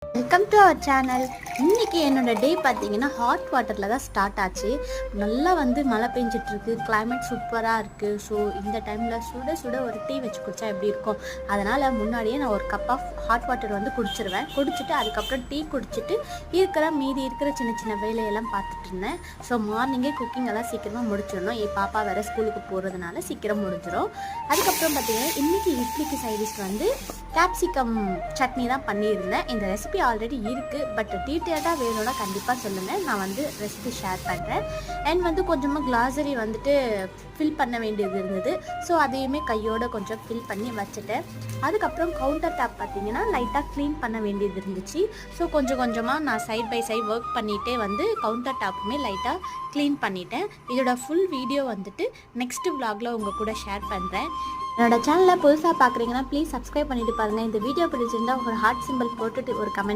Welcome to our channel. இன்றைக்கி என்னோடய டே பார்த்தீங்கன்னா ஹாட் வாட்டரில் தான் ஸ்டார்ட் ஆச்சு. நல்லா மழை பெஞ்சிட்ருக்கு, கிளைமேட் சூப்பராக இருக்குது. ஸோ இந்த டைமில் சுட சுட ஒரு டீ வச்சு குடித்தா எப்படி இருக்கும், அதனால் முன்னாடியே நான் ஒரு கப் ஆஃப் ஹாட் வாட்டர் குடிச்சிருவேன். குடிச்சிட்டு அதுக்கப்புறம் டீ குடிச்சிட்டு மீதி இருக்கிற சின்ன சின்ன வேலையெல்லாம் பார்த்துட்டு இருந்தேன். ஸோ மார்னிங்கே குக்கிங் எல்லாம் சீக்கிரமாக முடிச்சிடணும். என் பாப்பா வேறு ஸ்கூலுக்கு போகிறதுனால சீக்கிரம் முடிஞ்சிடும். அதுக்கப்புறம் பார்த்தீங்கன்னா இன்றைக்கி இட்லிக்கு சைடிஷ் கேப்சிகம் சட்னி தான் பண்ணியிருந்தேன். இந்த ரெசிபி ஆல்ரெடி இருக்குது, பட் டீட்டெயில்டாக வேணும்னா கண்டிப்பாக சொல்லுங்கள், நான் ரெசிபி ஷேர் பண்ணுறேன். அண்ட் கொஞ்சமாக கிளாசரி ஃபில் பண்ண வேண்டியது இருந்தது. ஸோ அதையுமே கையோடு கொஞ்சம் ஃபில் பண்ணி வச்சுட்டேன். அதுக்கப்புறம் கவுண்டர் டாப் பார்த்திங்கன்னா லைட்டாக க்ளீன் பண்ண வேண்டியது இருந்துச்சு. ஸோ கொஞ்சம் கொஞ்சமாக நான் சைட் பை சைட் ஒர்க் பண்ணிகிட்டே கவுண்டர் டாப்புமே லைட்டாக க்ளீன் பண்ணிட்டேன். இதோட ஃபுல் வீடியோ நெக்ஸ்ட் vlogல உங்கள் கூட ஷேர் பண்ணுறேன். என்னோட சேனலை புதுசாக பார்க்குறீங்கன்னா ப்ளீஸ் சப்ஸ்கிரைப் பண்ணிட்டு பாருங்கள். இந்த வீடியோ பிடிச்சிருந்தா ஒரு ஹார்ட் சிம்பிள் போட்டுட்டு ஒரு கமெண்ட்